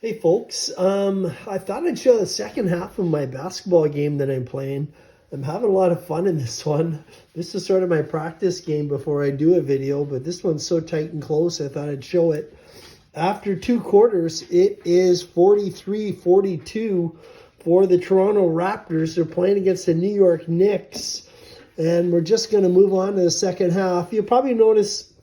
Hey folks, I thought I'd show the second half of my basketball game that I'm playing. I'm having a lot of fun in this one. This is sort of my practice game before I do a video, but this one's so tight and close I thought I'd show it. After two quarters, it is 43-42 for the Toronto Raptors. They're playing against the New York Knicks, and we're just going to move on to the second half. You'll probably notice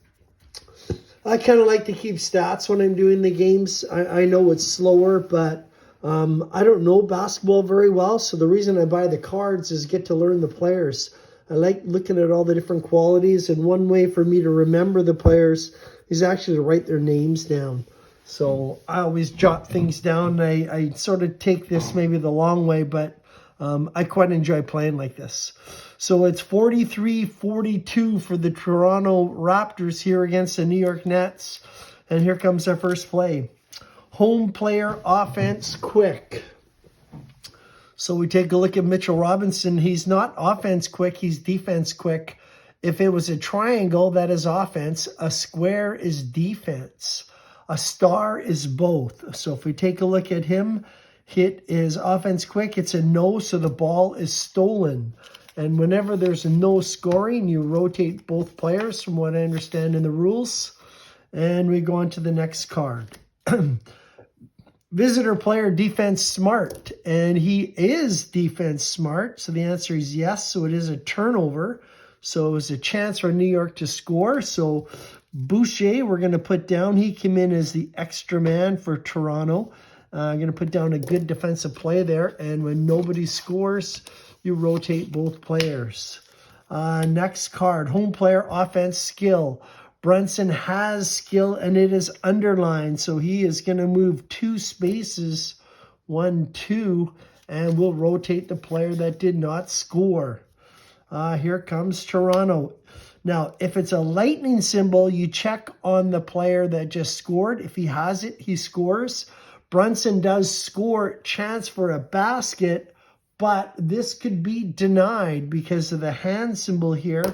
I kind of like to keep stats when I'm doing the games. I know it's slower, but I don't know basketball very well. So the reason I buy the cards is get to learn the players. I like looking at all the different qualities. And one way for me to remember the players is actually to write their names down. So I always jot things down. I sort of take this maybe the long way, but I quite enjoy playing like this. So it's 43-42 for the Toronto Raptors here against the New York Nets. And here comes our first play. Home player offense quick. So we take a look at Mitchell Robinson. He's not offense quick, he's defense quick. If it was a triangle, that is offense. A square is defense. A star is both. So if we take a look at him, hit is offense quick. It's a no, so the ball is stolen. And whenever there's a no scoring, you rotate both players from what I understand in the rules. And we go on to the next card. Visitor player defense smart. And he is defense smart. So the answer is yes. So it is a turnover. So it was a chance for New York to score. So Boucher, we're going to put down. He came in as the extra man for Toronto. I'm going to put down a good defensive play there. And when nobody scores, you rotate both players. Next card, home player offense skill. Brunson has skill and it is underlined. So he is going to move two spaces, 1, 2, and we'll rotate the player that did not score. Here comes Toronto. Now, if it's a lightning symbol, you check on the player that just scored. If he has it, he scores. Brunson does score, chance for a basket, but this could be denied because of the hand symbol here.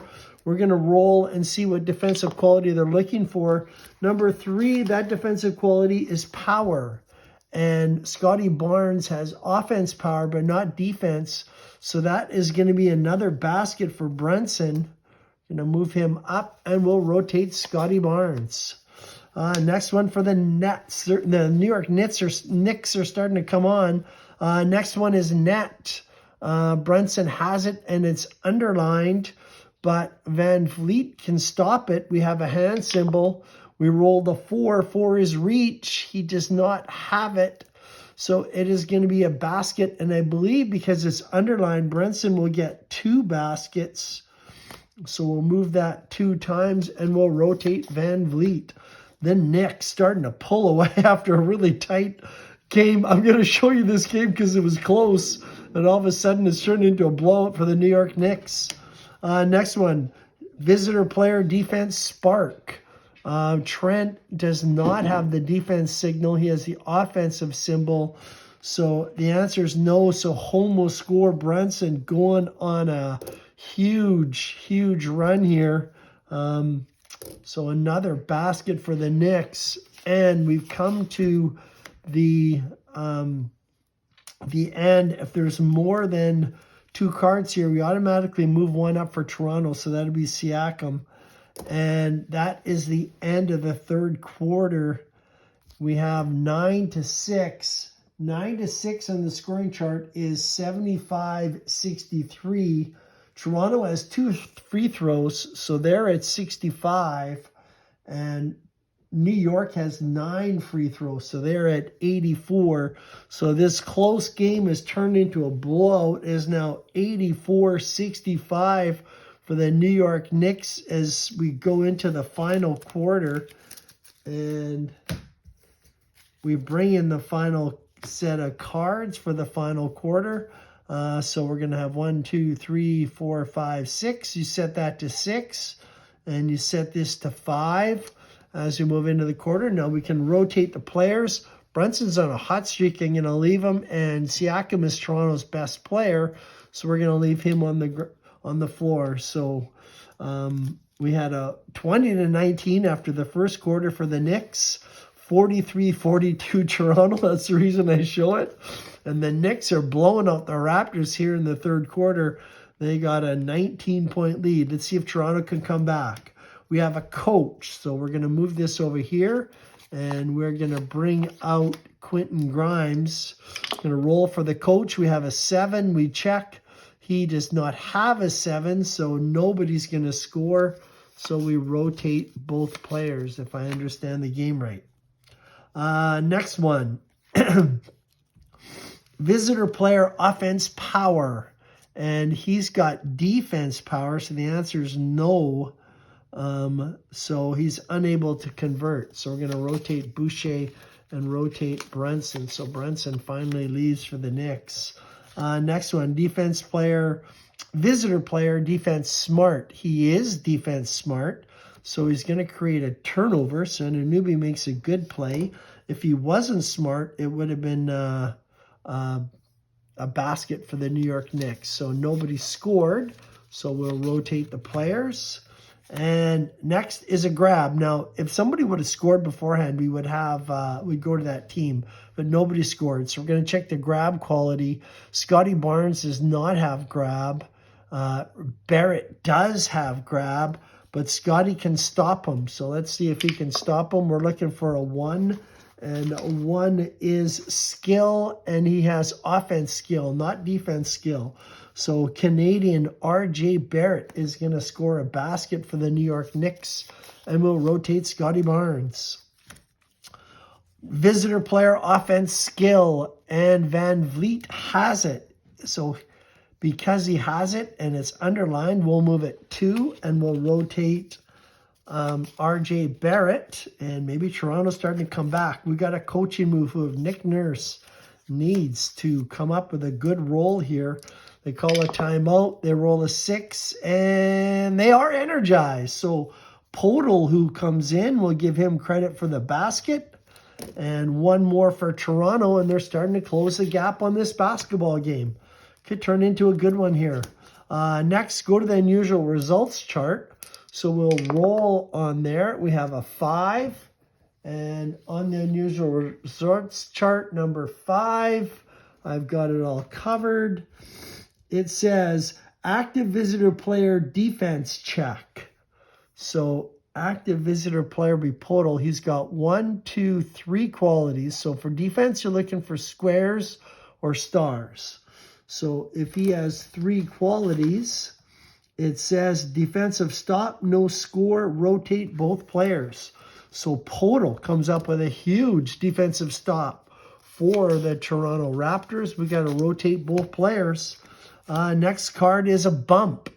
We're going to roll and see what defensive quality they're looking for. Number 3, that defensive quality is power. And Scotty Barnes has offense power, but not defense. So that is going to be another basket for Brunson. Going to move him up, and we'll rotate Scotty Barnes. Next one for the Nets. The New York Knicks are starting to come on. Next one is net. Brunson has it, and it's underlined, but Van Vliet can stop it. We have a hand symbol. We roll the 4 for his reach. He does not have it. So it is going to be a basket, and I believe because it's underlined, Brunson will get 2 baskets. So we'll move that 2 times, and we'll rotate Van Vliet. Then Knicks starting to pull away after a really tight game. I'm going to show you this game because it was close, and all of a sudden it's turned into a blowout for the New York Knicks. Next one, visitor player defense spark. Trent does not have the defense signal. He has the offensive symbol. So the answer is no. So home will score. Brunson going on a huge run here. So another basket for the Knicks. And we've come to the end. If there's more than 2 cards here, we automatically move one up for Toronto. So that'll be Siakam. And that is the end of the third quarter. We have 9-6. 9-6 on the scoring chart is 75-63. Toronto has 2 free throws, so they're at 65. And New York has 9 free throws, so they're at 84. So this close game has turned into a blowout. It is now 84-65 for the New York Knicks as we go into the final quarter. And we bring in the final set of cards for the final quarter. So we're going to have 1, 2, 3, 4, 5, 6. You set that to 6, and you set this to 5 as we move into the quarter. Now we can rotate the players. Brunson's on a hot streak. I'm going to leave him, and Siakam is Toronto's best player, so we're going to leave him on the floor. So we had a 20-19 after the first quarter for the Knicks. 43-42 Toronto. That's the reason I show it. And the Knicks are blowing out the Raptors here in the third quarter. They got a 19-point lead. Let's see if Toronto can come back. We have a coach, so we're going to move this over here, and we're going to bring out Quentin Grimes. Going to roll for the coach. We have a 7. We check. He does not have a 7, so nobody's going to score. So we rotate both players, if I understand the game right. Next one. Visitor player offense power. And he's got defense power, so the answer is no. So he's unable to convert. So we're going to rotate Boucher and rotate Brunson. So Brunson finally leaves for the Knicks. Next one, defense player, visitor player, defense smart. He is defense smart. So he's going to create a turnover. So Anunoby makes a good play. If he wasn't smart, it would have been a basket for the New York Knicks. So nobody scored. So we'll rotate the players. And next is a grab. Now, if somebody would have scored beforehand, we would have we'd go to that team, but nobody scored. So we're going to check the grab quality. Scotty Barnes does not have grab. Barrett does have grab, but Scotty can stop him. So let's see if he can stop him. We're looking for a 1. And 1 is skill, and he has offense skill, not defense skill. So Canadian RJ Barrett is going to score a basket for the New York Knicks, and we'll rotate Scotty Barnes. Visitor player offense skill, and Van Vliet has it. So because he has it and it's underlined, we'll move it 2, and we'll rotate RJ Barrett, and maybe Toronto's starting to come back. We got a coaching move of Nick Nurse needs to come up with a good roll here. They call a timeout, they roll a 6, and they are energized. So Podol, who comes in, will give him credit for the basket, and 1 more for Toronto, and they're starting to close the gap on this basketball game. Could turn into a good one here. Next, go to the unusual results chart. So we'll roll on there. We have a 5. And on the unusual results chart, number 5, I've got it all covered. It says active visitor player defense check. So active visitor player be Podol. He's got 1, 2, 3 qualities. So for defense, you're looking for squares or stars. So if he has 3 qualities, it says defensive stop, no score, rotate both players. So Podol comes up with a huge defensive stop for the Toronto Raptors. We got to rotate both players. Next card is a bump.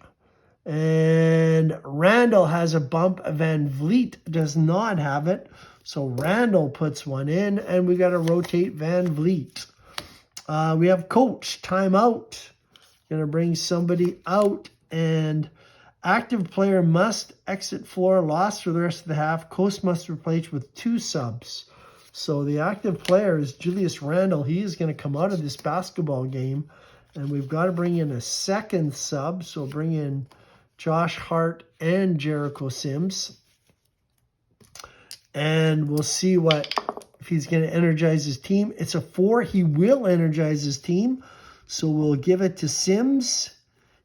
And Randall has a bump. Van Vliet does not have it. So Randall puts 1 in, and we got to rotate Van Vliet. We have coach, timeout. Going to bring somebody out. And active player must exit floor, lost for the rest of the half. Coach must replace with 2 subs. So the active player is Julius Randle. He is going to come out of this basketball game. And we've got to bring in a second sub. So bring in Josh Hart and Jericho Sims. And we'll see if he's going to energize his team. It's a 4. He will energize his team. So we'll give it to Sims.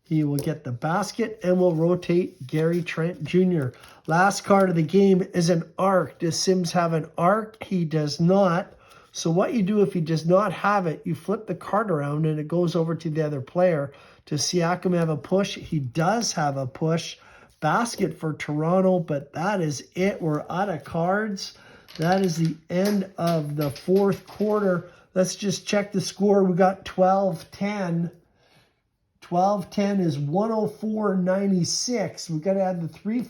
He will get the basket, and we'll rotate Gary Trent Jr. Last card of the game is an arc. Does Sims have an arc? He does not. So what you do if he does not have it, you flip the card around, and it goes over to the other player. Does Siakam have a push? He does have a push. Basket for Toronto, but that is it. We're out of cards. That is the end of the fourth quarter. Let's just check the score. We got 12-10. 12-10 is 104-96. We've got to add the 3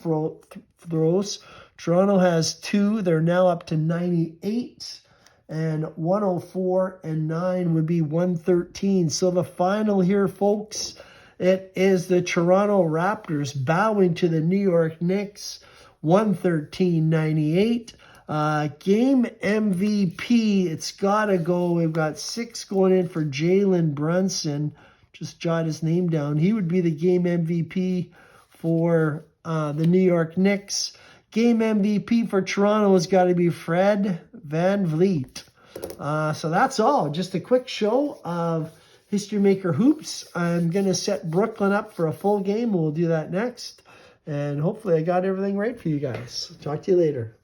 throws. Toronto has 2. They're now up to 98. And 104-9 would be 113. So the final here, folks, it is the Toronto Raptors bowing to the New York Knicks, 113-98. Game MVP, it's got to go. We've got 6 going in for Jalen Brunson. Just jot his name down. He would be the game MVP for the New York Knicks. Game MVP for Toronto has got to be Fred VanVleet. So that's all. Just a quick show of History Maker Hoops. I'm going to set Brooklyn up for a full game. We'll do that next. And hopefully I got everything right for you guys. Talk to you later.